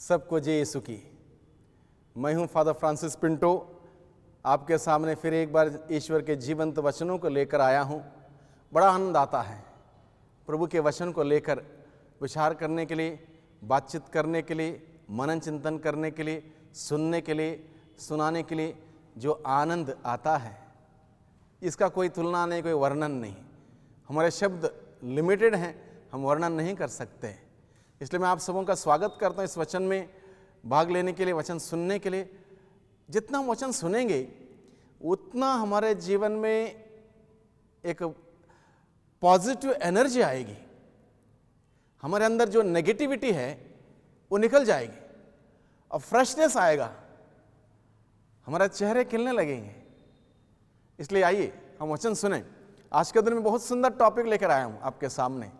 सबको जय यीशु की। मैं हूं फादर फ्रांसिस पिंटो, आपके सामने फिर एक बार ईश्वर के जीवंत वचनों को लेकर आया हूं। बड़ा आनंद आता है प्रभु के वचन को लेकर विचार करने के लिए, बातचीत करने के लिए, मनन चिंतन करने के लिए, सुनने के लिए, सुनाने के लिए जो आनंद आता है, इसका कोई तुलना नहीं, कोई वर्णन नहीं। हमारे शब्द लिमिटेड हैं, हम वर्णन नहीं कर सकते। इसलिए मैं आप सबों का स्वागत करता हूं इस वचन में भाग लेने के लिए, वचन सुनने के लिए। जितना हम वचन सुनेंगे उतना हमारे जीवन में एक पॉजिटिव एनर्जी आएगी। हमारे अंदर जो नेगेटिविटी है वो निकल जाएगी और फ्रेशनेस आएगा, हमारे चेहरे खिलने लगेंगे। इसलिए आइए हम वचन सुने। आज के दिन में बहुत सुंदर टॉपिक लेकर आया हूं आपके सामने,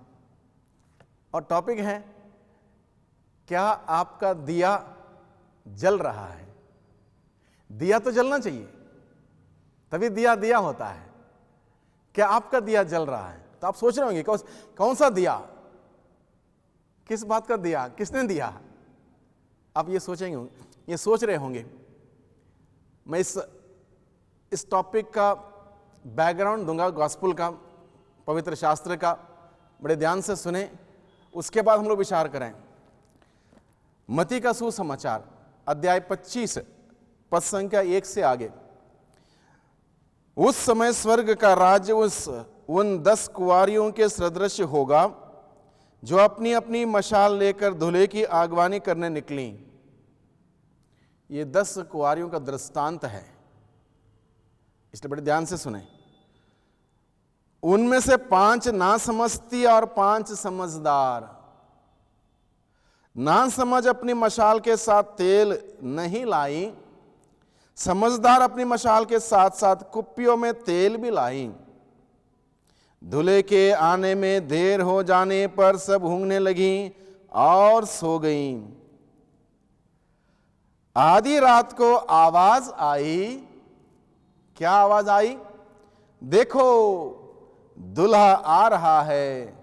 और टॉपिक है, क्या आपका दिया जल रहा है? दिया तो जलना चाहिए, तभी दिया दिया होता है। क्या आपका दिया जल रहा है? तो आप सोच रहे होंगे कौन सा दिया, किस बात का दिया, किसने दिया? आप ये सोचेंगे, ये सोच रहे होंगे। मैं इस टॉपिक का बैकग्राउंड दूंगा, गॉस्पेल का, पवित्र शास्त्र का। बड़े ध्यान से सुने, उसके बाद हम लोग विचार करें। मत्ती का सुसमाचार अध्याय 25 पद संख्या 1 से आगे। उस समय स्वर्ग का राज्य उन 10 कुंवारियों के सदृश होगा जो अपनी अपनी मशाल लेकर धुले की आगवानी करने निकली। ये 10 कुंवारियों का दृष्टांत है, इसलिए बड़े ध्यान से सुने। उनमें से 5 ना समझती और 5 समझदार। ना समझ अपनी मशाल के साथ तेल नहीं लाई, समझदार अपनी मशाल के साथ साथ कुप्पियों में तेल भी लाई। दूल्हे के आने में देर हो जाने पर सब ऊँघने लगी और सो गईं। आधी रात को आवाज आई। क्या आवाज आई? देखो, दूल्हा आ रहा है,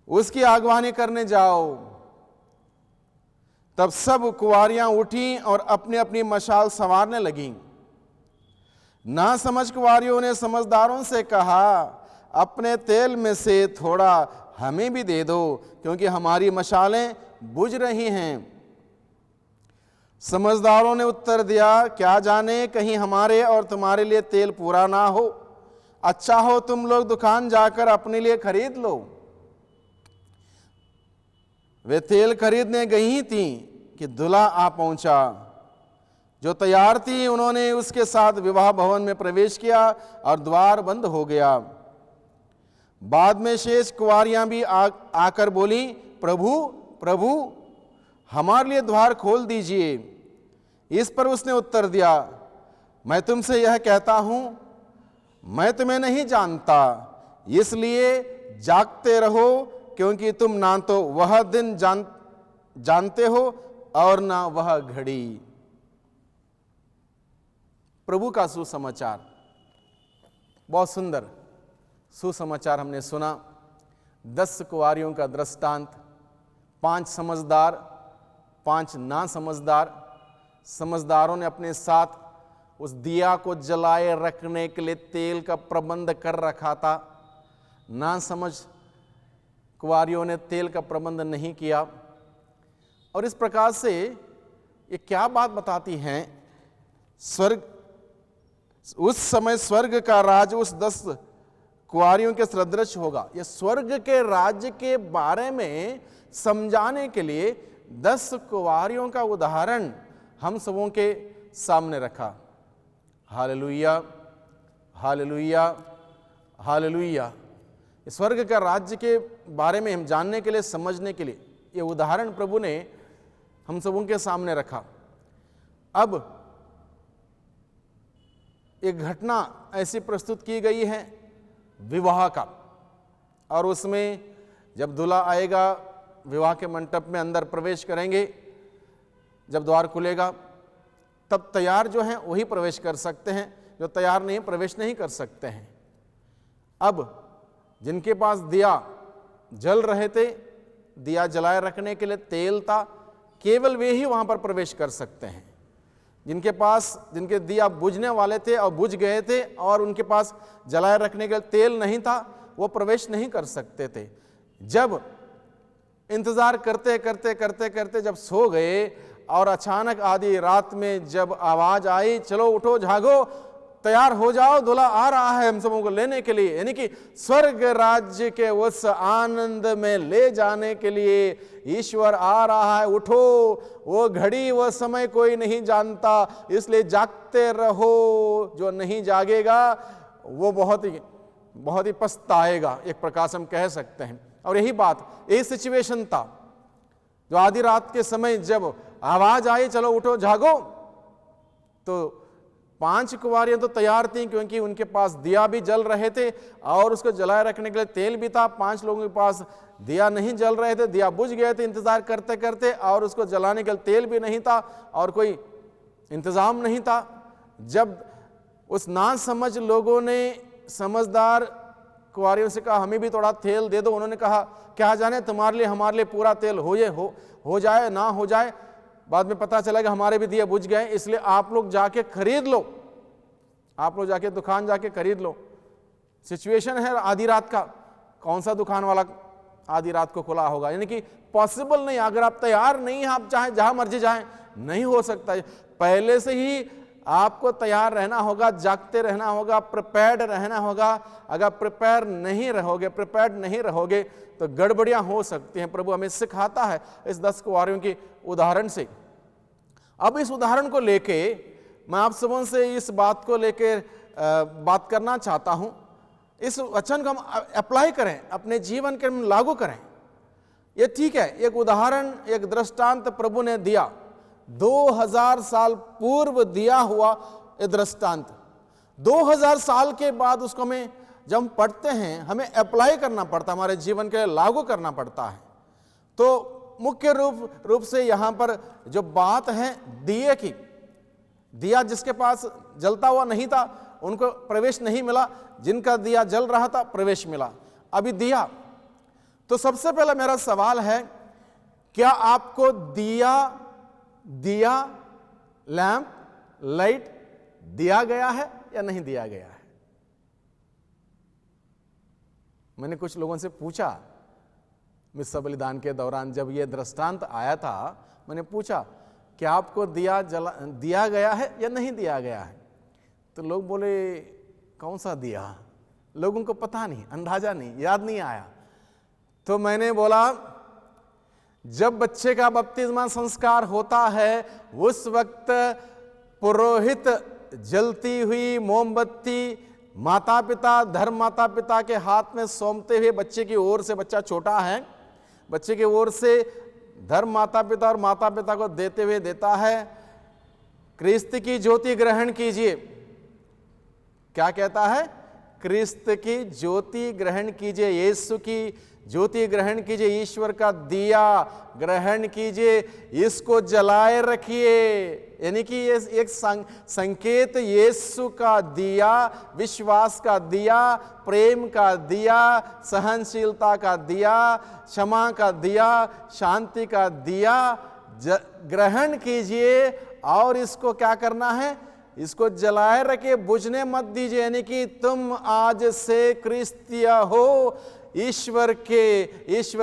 उसकी आगवानी करने जाओ। तब सब कुंवारियां उठी और अपनी अपनी मशाल संवारने लगीं। ना समझ कुंवारियों ने समझदारों से कहा, अपने तेल में से थोड़ा हमें भी दे दो, क्योंकि हमारी मशालें बुझ रही हैं। समझदारों ने उत्तर दिया, क्या जाने कहीं हमारे और तुम्हारे लिए तेल पूरा ना हो। अच्छा हो तुम लोग दुकान जाकर अपने लिए खरीद लो। वे तेल खरीदने गई थी कि दूल्हा आ पहुंचा। जो तैयार थी उन्होंने उसके साथ विवाह भवन में प्रवेश किया और द्वार बंद हो गया। बाद में शेष कुंवारियां भी आकर बोली, प्रभु प्रभु, हमारे लिए द्वार खोल दीजिए। इस पर उसने उत्तर दिया, मैं तुमसे यह कहता हूं, मैं तुम्हें नहीं जानता, इसलिए जागते रहो, क्योंकि तुम ना तो वह दिन जानते हो और ना वह घड़ी। प्रभु का सुसमाचार, बहुत सुंदर सुसमाचार हमने सुना। 10 कुंवारियों का दृष्टांत, 5 समझदार, 5 ना समझदार। समझदारों ने अपने साथ उस दिया को जलाए रखने के लिए तेल का प्रबंध कर रखा था। ना समझ कुंवारियों ने तेल का प्रबंध नहीं किया। और इस प्रकार से ये क्या बात बताती हैं? उस समय स्वर्ग का राज उस 10 कुंवारियों के सदृश होगा। यह स्वर्ग के राज्य के बारे में समझाने के लिए 10 कुंवारियों का उदाहरण हम सबों के सामने रखा। Hallelujah, hallelujah, hallelujah. स्वर्ग का राज्य के बारे में हम जानने के लिए, समझने के लिए ये उदाहरण प्रभु ने हम सबों के सामने रखा। अब एक घटना ऐसी प्रस्तुत की गई है विवाह का, और उसमें जब दूल्हा आएगा, विवाह के मंडप में अंदर प्रवेश करेंगे, जब द्वार खुलेगा तब तैयार जो हैं वही प्रवेश कर सकते हैं, जो तैयार नहीं प्रवेश नहीं कर सकते हैं। अब जिनके पास दिया जल रहे थे, दिया जलाए रखने के लिए तेल था, केवल वे ही वहां पर प्रवेश कर सकते हैं जिनके दिया बुझने वाले थे और बुझ गए थे और उनके पास जलाए रखने के लिए तेल नहीं था, वो प्रवेश नहीं कर सकते थे। जब इंतजार करते करते करते करते जब सो गए और अचानक आधी रात में जब आवाज आई, चलो उठो जागो, तैयार हो जाओ, दूल्हा आ रहा है हम सबों को लेने के लिए, यानी कि स्वर्ग राज्य के उस आनंद में ले जाने के लिए ईश्वर आ रहा है। उठो, वो घड़ी वो समय कोई नहीं जानता, इसलिए जागते रहो। जो नहीं जागेगा वो बहुत ही पछताएगा, एक प्रकार से हम कह सकते हैं। और यही बात, यही सिचुएशन था जो आधी रात के समय जब आवाज आई चलो उठो जागो, तो 5 कुंवारियां तो तैयार थीं क्योंकि उनके पास दिया भी जल रहे थे और उसको जलाए रखने के लिए तेल भी था। 5 लोगों के पास दिया नहीं जल रहे थे, दिया बुझ गए थे इंतजार करते करते, और उसको जलाने के लिए तेल भी नहीं था और कोई इंतजाम नहीं था। जब उस ना समझ लोगों ने समझदार कुंवारियों से कहा हमें भी थोड़ा तेल दे दो, उन्होंने कहा क्या जाने तुम्हारे लिए हमारे लिए पूरा तेल हो जाए ना हो जाए, बाद में पता चला कि हमारे भी दिए बुझ गए, इसलिए आप लोग जाके खरीद लो, आप लोग जाके दुकान जाके खरीद लो। सिचुएशन है आधी रात का, कौन सा दुकान वाला आधी रात को खुला होगा, यानी कि पॉसिबल नहीं। अगर आप तैयार नहीं हैं, आप चाहे जहां मर्जी जाएं, नहीं हो सकता। पहले से ही आपको तैयार रहना होगा, जागते रहना होगा, प्रिपेयर्ड रहना होगा। अगर प्रिपेयर्ड नहीं रहोगे तो गड़बड़ियां हो सकती हैं। प्रभु हमें सिखाता है इस 10 कुंवारियों की उदाहरण से। अब इस उदाहरण को लेके मैं आप सबों से इस बात को लेके बात करना चाहता हूं। इस वचन को हम अप्लाई करें, अपने जीवन के में लागू करें। ये ठीक है, एक उदाहरण, एक दृष्टांत प्रभु ने दिया, 2000 साल पूर्व दिया हुआ ये दृष्टांत। 2000 साल के बाद उसको हमें जब हम पढ़ते हैं हमें अप्लाई करना पड़ता, हमारे जीवन के लिए लागू करना पड़ता है। तो मुख्य रूप से यहां पर जो बात है दिए की, दिया जिसके पास जलता हुआ नहीं था उनको प्रवेश नहीं मिला, जिनका दिया जल रहा था प्रवेश मिला। अभी दिया, तो सबसे पहला मेरा सवाल है, क्या आपको दिया लैंप लाइट दिया गया है या नहीं दिया गया है? मैंने कुछ लोगों से पूछा मिस्सा बलिदान के दौरान, जब यह दृष्टांत आया था, मैंने पूछा क्या आपको दिया गया है या नहीं दिया गया है? तो लोग बोले कौन सा दिया, लोगों को पता नहीं, अंदाजा नहीं, याद नहीं आया। तो मैंने बोला जब बच्चे का बपतिस्मा संस्कार होता है उस वक्त पुरोहित जलती हुई मोमबत्ती माता पिता, धर्म माता पिता के हाथ में सौंपते हुए बच्चे की ओर से, बच्चा छोटा है, बच्चे की ओर से धर्म माता पिता और माता पिता को देते हुए देता है, क्रिस्त की ज्योति ग्रहण कीजिए। क्या कहता है? क्रिस्त की ज्योति ग्रहण कीजिए, यीशु की ज्योति ग्रहण कीजिए, ईश्वर का दिया ग्रहण कीजिए, इसको जलाए रखिए। यानी कि ये एक संकेत, यीशु का दिया, विश्वास का दिया, प्रेम का दिया, सहनशीलता का दिया, क्षमा का दिया, शांति का दिया ग्रहण कीजिए। और इसको क्या करना है? इसको जलाए रखे, बुझने मत दीजिए। यानी कि तुम आज से क्रिस्तीय हो, ईश्वर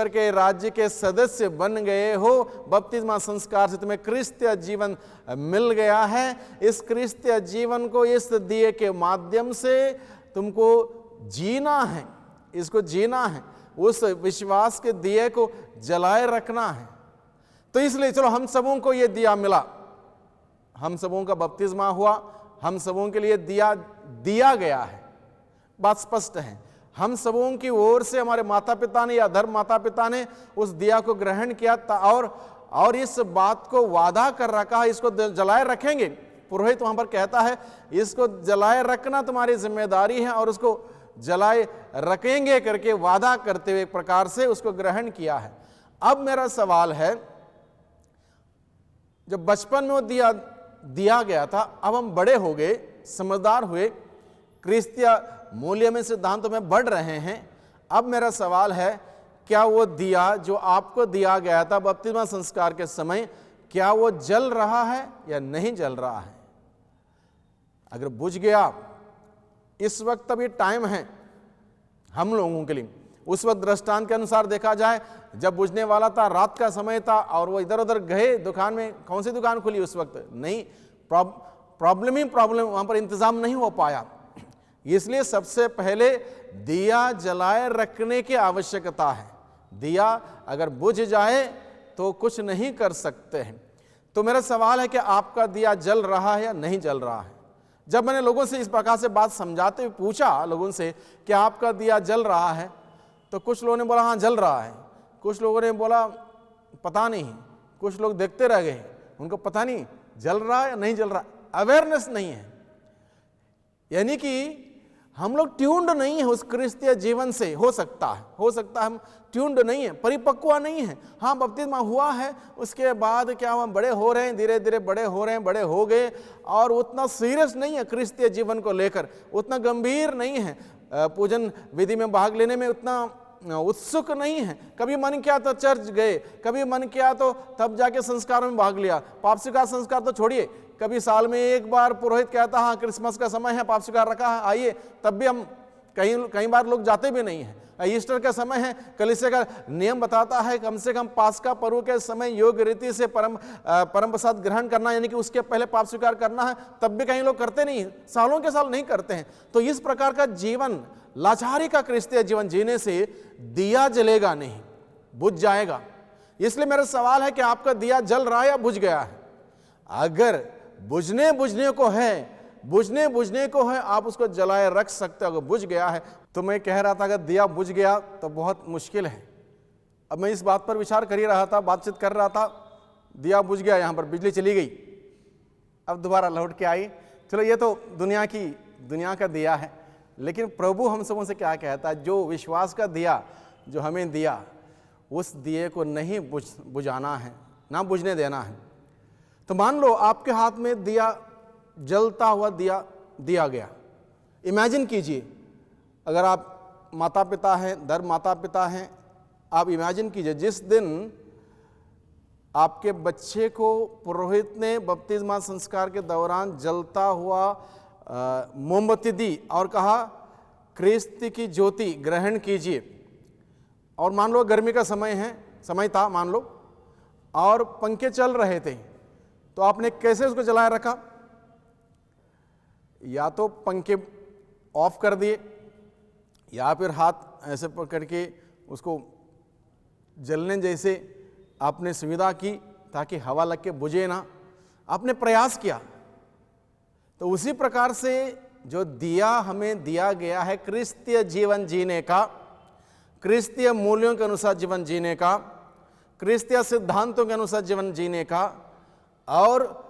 के राज्य के सदस्य बन गए हो। बपतिस्मा संस्कार से तुम्हें क्रिस्तीय जीवन मिल गया है। इस क्रिस्तीय जीवन को इस दिए के माध्यम से तुमको जीना है, इसको जीना है, उस विश्वास के दिए को जलाए रखना है। तो इसलिए चलो हम सबों को ये दिया मिला, हम सबों का बपतिस्मा हुआ, हम सबों के लिए दिया गया है, बात स्पष्ट है। हम सबों की ओर से हमारे माता पिता ने या धर्म माता पिता ने उस दिया को ग्रहण किया और इस बात को वादा कर रखा है, इसको जलाए रखेंगे। पुरोहित वहां पर कहता है इसको जलाए रखना तुम्हारी जिम्मेदारी है, और उसको जलाए रखेंगे करके वादा करते हुए एक प्रकार से उसको ग्रहण किया है। अब मेरा सवाल है, जब बचपन में वो दिया गया था, अब हम बड़े हो गए, समझदार हुए, क्रिस्तीय मूल्य में सिद्धांतों में बढ़ रहे हैं। अब मेरा सवाल है, क्या वो दिया जो आपको दिया गया था बपतिस्मा संस्कार के समय, क्या वो जल रहा है या नहीं जल रहा है? अगर बुझ गया, इस वक्त अभी टाइम है हम लोगों के लिए। उस वक्त दृष्टांत के अनुसार देखा जाए, जब बुझने वाला था, रात का समय था और वो इधर उधर गए दुकान में, कौन सी दुकान खुली उस वक्त? नहीं, प्रॉब्लम, वहां पर इंतजाम नहीं हो पाया। इसलिए सबसे पहले दिया जलाए रखने की आवश्यकता है। दिया अगर बुझ जाए तो कुछ नहीं कर सकते हैं। तो मेरा सवाल है कि आपका दिया जल रहा है या नहीं जल रहा है? जब मैंने लोगों से इस प्रकार से बात समझाते हुए पूछा लोगों से कि आपका दिया जल रहा है, तो कुछ लोगों ने बोला हाँ जल रहा है, कुछ लोगों ने बोला पता नहीं, कुछ लोग देखते रह गए, उनको पता नहीं जल रहा है या नहीं जल रहा, अवेयरनेस नहीं है। यानी कि हम लोग ट्यून्ड नहीं है उस क्रिस्तीय जीवन से। हो सकता है हम ट्यून्ड नहीं है, परिपक्व नहीं है। हाँ, बपतिस्मा हुआ है, उसके बाद क्या हम बड़े हो रहे हैं, धीरे धीरे बड़े हो रहे हैं, बड़े हो गए, और उतना सीरियस नहीं है क्रिस्तीय जीवन को लेकर, उतना गंभीर नहीं है, पूजन विधि में भाग लेने में उतना उत्सुक नहीं है। कभी मन किया तो चर्च गए, कभी मन किया तो तब जाके संस्कार में भाग लिया। पाप स्वीकार संस्कार तो छोड़िए, कभी साल में एक बार पुरोहित कहता हाँ क्रिसमस का समय है, पाप स्वीकार रखा है, आइए, तब भी हम कई बार लोग जाते भी नहीं हैं। ईस्टर का समय है, कलीसिया का नियम बताता है कम से कम पास्का पर्व के समय योग्य रीति से परम प्रसाद ग्रहण करना, यानी कि उसके पहले पाप स्वीकार करना है, तब भी कई लोग करते नहीं, सालों के साल नहीं करते हैं। तो इस प्रकार का जीवन, लाचारी का क्रिस्तीय जीवन जीने से दिया जलेगा नहीं, बुझ जाएगा। इसलिए मेरा सवाल है कि आपका दिया जल रहा है या बुझ गया है? अगर बुझने को है आप उसको जलाए रख सकते हो। अगर बुझ गया है तो मैं कह रहा था अगर दिया बुझ गया तो बहुत मुश्किल है। अब मैं इस बात पर विचार कर ही रहा था, बातचीत कर रहा था, दिया बुझ गया, यहाँ पर बिजली चली गई, अब दोबारा लौट के आई। चलो ये तो दुनिया का दिया है, लेकिन प्रभु हम सबों से क्या कहता है? जो विश्वास का दिया जो हमें दिया, उस दिए को नहीं बुझाना है, ना बुझने देना है। तो मान लो आपके हाथ में दिया, जलता हुआ दिया गया। इमेजिन कीजिए, अगर आप माता पिता हैं, धर्म माता पिता हैं, आप इमेजिन कीजिए जिस दिन आपके बच्चे को पुरोहित ने बपतिस्मा संस्कार के दौरान जलता हुआ मोमबत्ती दी और कहा क्रिस्त की ज्योति ग्रहण कीजिए, और मान लो गर्मी का समय था मान लो, और पंखे चल रहे थे, तो आपने कैसे उसको जलाए रखा? या तो पंखे ऑफ कर दिए, या फिर हाथ ऐसे पकड़ के उसको जलने जैसे आपने सुविधा की ताकि हवा लग के बुझे ना, आपने प्रयास किया। तो उसी प्रकार से जो दिया हमें दिया गया है क्रिस्तीय जीवन जीने का, क्रिस्तीय मूल्यों के अनुसार जीवन जीने का, क्रिस्तीय सिद्धांतों के अनुसार जीवन जीने का, और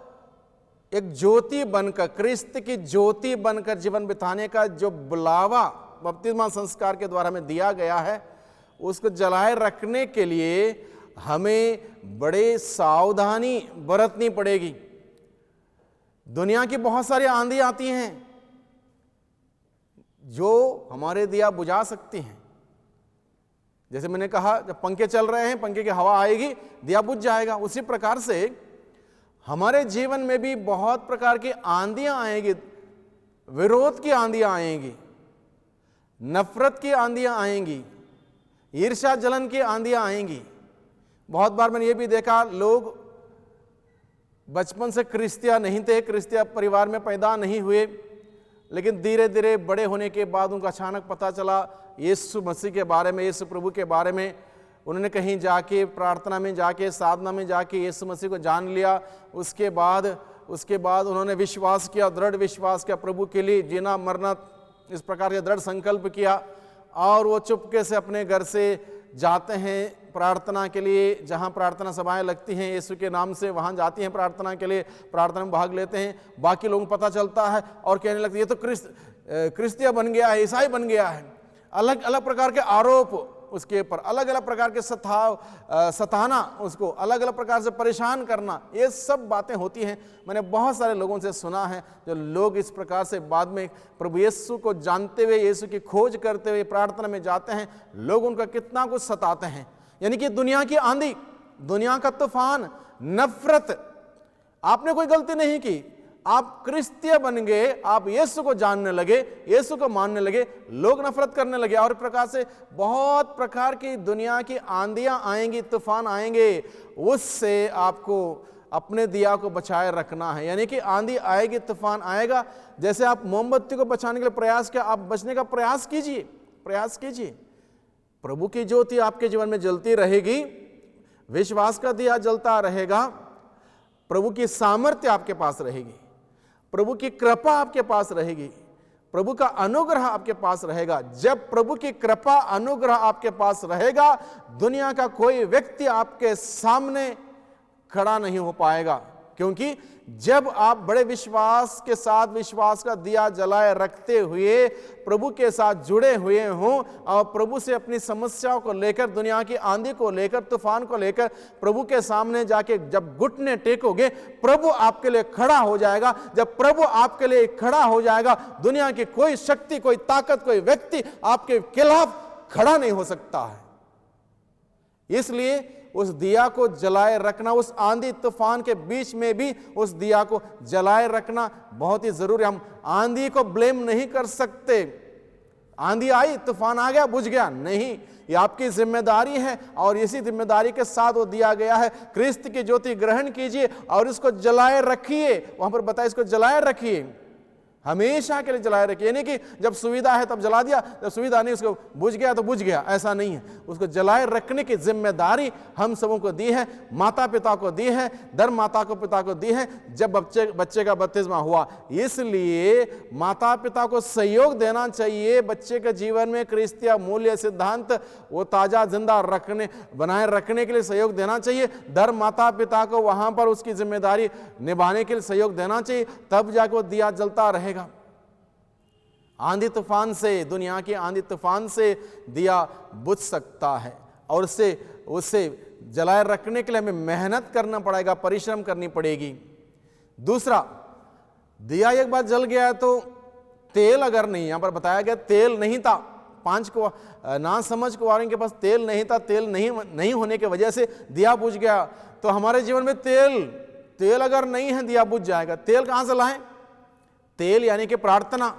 एक ज्योति बनकर, क्रिस्त की ज्योति बनकर जीवन बिताने का जो बुलावा बपतिस्मा संस्कार के द्वारा हमें दिया गया है, उसको जलाए रखने के लिए हमें बड़े सावधानी बरतनी पड़ेगी। दुनिया की बहुत सारी आंधी आती हैं जो हमारे दिया बुझा सकती हैं। जैसे मैंने कहा, जब पंखे चल रहे हैं, पंखे की हवा आएगी, दिया बुझ जाएगा। उसी प्रकार से हमारे जीवन में भी बहुत प्रकार की आंधियां आएंगी, विरोध की आंधियां आएंगी, नफरत की आंधियां आएंगी, ईर्ष्या जलन की आंधियां आएंगी। बहुत बार मैंने ये भी देखा, लोग बचपन से क्रिस्तिया नहीं थे, क्रिस्तिया परिवार में पैदा नहीं हुए, लेकिन धीरे धीरे बड़े होने के बाद उनको अचानक पता चला यीशु मसीह के बारे में, यीशु प्रभु के बारे में। उन्होंने कहीं जाके, प्रार्थना में जाके, साधना में जाके यीशु मसीह को जान लिया। उसके बाद उन्होंने विश्वास किया, दृढ़ विश्वास किया, प्रभु के लिए जीना मरना इस प्रकार के दृढ़ संकल्प किया, और वो चुपके से अपने घर से जाते हैं प्रार्थना के लिए। जहाँ प्रार्थना सभाएं लगती हैं यीशु के नाम से, वहाँ जाती हैं प्रार्थना के लिए, प्रार्थना में भाग लेते हैं। बाकी लोगों को पता चलता है और कहने लगते ये तो क्रिस्तिया बन गया है, ईसाई बन गया है। अलग अलग प्रकार के आरोप उसके ऊपर अलग अलग प्रकार के सताना, उसको अलग अलग प्रकार से परेशान करना, ये सब बातें होती हैं। मैंने बहुत सारे लोगों से सुना है जो लोग इस प्रकार से बाद में प्रभु यीशु को जानते हुए, यीशु की खोज करते हुए प्रार्थना में जाते हैं, लोग उनका कितना कुछ सताते हैं। यानी कि दुनिया की आंधी, दुनिया का तूफान, नफरत। आपने कोई गलती नहीं की, आप क्रिस्तीय बन गए, आप यीशु को जानने लगे, यीशु को मानने लगे, लोग नफरत करने लगे, और प्रकार से बहुत प्रकार की दुनिया की आंधियां आएंगी, तूफान आएंगे। उससे आपको अपने दिया को बचाए रखना है। यानी कि आंधी आएगी, तूफान आएगा, जैसे आप मोमबत्ती को बचाने के लिए प्रयास किया, आप बचने का प्रयास कीजिए, प्रयास कीजिए। प्रभु की ज्योति आपके जीवन में जलती रहेगी, विश्वास का दिया जलता रहेगा, प्रभु की सामर्थ्य आपके पास रहेगी, प्रभु की कृपा आपके पास रहेगी, प्रभु का अनुग्रह आपके पास रहेगा। जब प्रभु की कृपा अनुग्रह आपके पास रहेगा, दुनिया का कोई व्यक्ति आपके सामने खड़ा नहीं हो पाएगा। क्योंकि जब आप बड़े विश्वास के साथ विश्वास का दिया जलाए रखते हुए प्रभु के साथ जुड़े हुए हों और प्रभु से अपनी समस्याओं को लेकर, दुनिया की आंधी को लेकर, तूफान को लेकर प्रभु के सामने जाके जब घुटने टेकोगे, प्रभु आपके लिए खड़ा हो जाएगा। जब प्रभु आपके लिए खड़ा हो जाएगा, दुनिया की कोई शक्ति, कोई ताकत, कोई व्यक्ति आपके खिलाफ खड़ा नहीं हो सकता है। इसलिए उस दिया को जलाए रखना, उस आंधी तूफान के बीच में भी उस दिया को जलाए रखना बहुत ही जरूरी है। हम आंधी को ब्लेम नहीं कर सकते, आंधी आई, तूफान आ गया, बुझ गया, नहीं, ये आपकी जिम्मेदारी है और इसी जिम्मेदारी के साथ वो दिया गया है। क्रिस्त की ज्योति ग्रहण कीजिए और इसको जलाए रखिए। वहां पर बताया इसको जलाए रखिए, हमेशा के लिए जलाए रखिए। यानी कि जब सुविधा है तब जला दिया, जब सुविधा नहीं, उसको बुझ गया तो बुझ गया, ऐसा नहीं है। उसको जलाए रखने की जिम्मेदारी हम सबों को दी है, माता पिता को दी है, धर्म माता को पिता को दी है जब बच्चे का बपतिस्मा हुआ। इसलिए माता पिता को सहयोग देना चाहिए, बच्चे के जीवन में क्रिस्तीय मूल्य सिद्धांत वो ताजा जिंदा रखने, बनाए रखने के लिए सहयोग देना चाहिए। धर्म माता पिता को वहां पर उसकी जिम्मेदारी निभाने के लिए सहयोग देना चाहिए, तब जाकर वो दिया जलता रहेगा। आंधी तूफान से, दुनिया की आंधी तूफान से दिया बुझ सकता है और उससे जलाए रखने के लिए हमें मेहनत करना पड़ेगा, परिश्रम करनी पड़ेगी। दूसरा, दिया एक बार जल गया तो तेल अगर नहीं, यहां पर बताया गया तेल नहीं था, 5 को ना समझ कुंवारों के पास तेल नहीं था, तेल नहीं होने की वजह से दिया बुझ गया। तो हमारे जीवन में तेल अगर नहीं है, दिया बुझ जाएगा। तेल कहां से लाएं? तेल यानी कि प्रार्थना।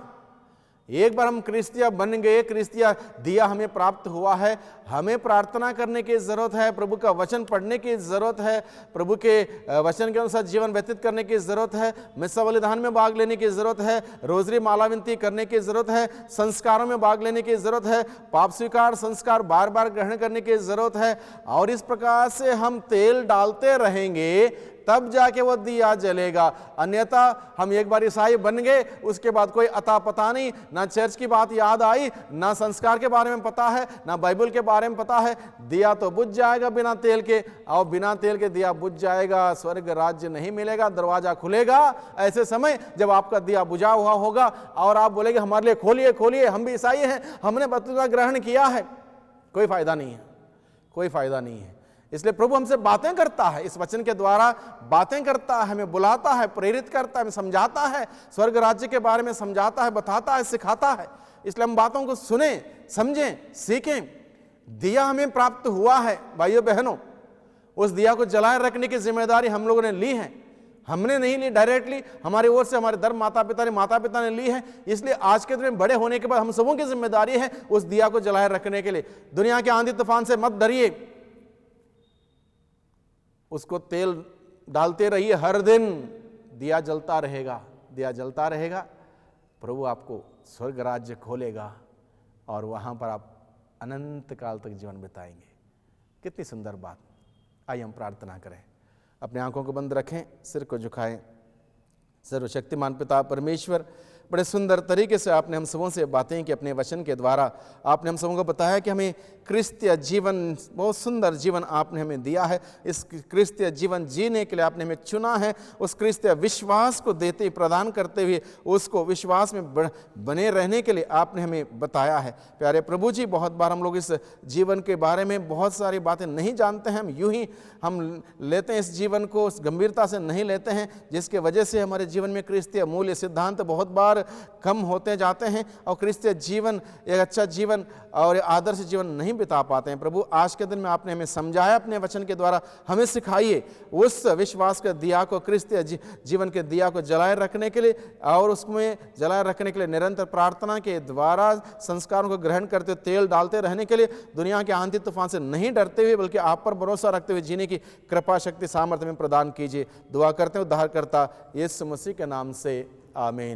एक बार हम क्रिस्तिया बन गए, क्रिस्तिया दिया हमें प्राप्त हुआ है, हमें प्रार्थना करने की जरूरत है, प्रभु का वचन पढ़ने की जरूरत है, प्रभु के वचन के अनुसार जीवन व्यतीत करने की जरूरत है, मिस्सा बलिदान में भाग लेने की जरूरत है, रोजरी माला विनती करने की जरूरत है, संस्कारों में भाग लेने की जरूरत है, पाप स्वीकार संस्कार बार बार ग्रहण करने की जरूरत है। और इस प्रकार से हम तेल डालते रहेंगे, तब जाके वो दिया जलेगा। अन्यथा हम एक बार ईसाई बन गए, उसके बाद कोई अता पता नहीं, ना चर्च की बात याद आई, ना संस्कार के बारे में पता है, ना बाइबल के बारे में पता है, दिया तो बुझ जाएगा बिना तेल के। और बिना तेल के दिया बुझ जाएगा, स्वर्ग राज्य नहीं मिलेगा, दरवाजा खुलेगा ऐसे समय जब आपका दिया बुझा हुआ होगा और आप बोलेंगे हमारे लिए खोलिए खोलिए, हम भी ईसाई हैं, हमने बपतिस्मा ग्रहण किया है। कोई फायदा नहीं है, कोई फायदा नहीं है। इसलिए प्रभु हमसे बातें करता है, इस वचन के द्वारा बातें करता है, हमें बुलाता है, प्रेरित करता है, हमें समझाता है, स्वर्ग राज्य के बारे में समझाता है, बताता है, सिखाता है। इसलिए हम बातों को सुने, समझें, सीखें। दिया हमें प्राप्त हुआ है भाइयों बहनों, उस दिया को जलाए रखने की जिम्मेदारी हम लोगों ने ली है। हमने नहीं ली डायरेक्टली, हमारी ओर से हमारे धर्म माता पिता ने ली है। इसलिए आज के दिन में बड़े होने के बाद हम सबों की जिम्मेदारी है उस दिया को जलाए रखने के लिए। दुनिया के आंधी तूफान से मत डरिए, उसको तेल डालते रहिए, हर दिन दिया जलता रहेगा, दिया जलता रहेगा। प्रभु आपको स्वर्ग राज्य खोलेगा और वहां पर आप अनंत काल तक जीवन बिताएंगे। कितनी सुंदर बात। आइए हम प्रार्थना करें, अपने आंखों को बंद रखें, सिर को झुकाएं। सर्वशक्तिमान पिता परमेश्वर, बड़े सुंदर तरीके से आपने हम सबों से बातें की अपने वचन के द्वारा। आपने हम सबों को बताया कि हमें क्रिस्तीय जीवन, बहुत सुंदर जीवन आपने हमें दिया है। इस क्रिस्तीय जीवन जीने के लिए आपने हमें चुना है। उस क्रिस्तीय विश्वास को देते प्रदान करते हुए उसको विश्वास में बने रहने के लिए आपने हमें बताया है। प्यारे प्रभु जी, बहुत बार हम लोग इस जीवन के बारे में बहुत सारी बातें नहीं जानते हैं। हम यूं ही हम लेते हैं इस जीवन को, उस गंभीरता से नहीं लेते हैं, जिसके वजह से हमारे जीवन में क्रिस्तीय मूल्य सिद्धांत बहुत बार कम होते जाते हैं और क्रिस्तीय जीवन, एक अच्छा जीवन और आदर्श जीवन नहीं बिता पाते हैं। प्रभु, आज के दिन में आपने हमें समझाया अपने वचन के द्वारा, हमें सिखाइए उस विश्वास के दिया को, क्रिस्तीय जीवन के दिया को जलाए रखने के लिए और उसमें जलाए रखने के लिए निरंतर प्रार्थना के द्वारा संस्कारों को ग्रहण करते, तेल डालते रहने के लिए दुनिया के आंधी तूफान से नहीं डरते हुए बल्कि आप पर भरोसा रखते हुए जीने की कृपा शक्ति सामर्थ्य में प्रदान कीजिए। दुआ करते हैं उद्धारकर्ता यीशु मसीह के नाम से, आमीन।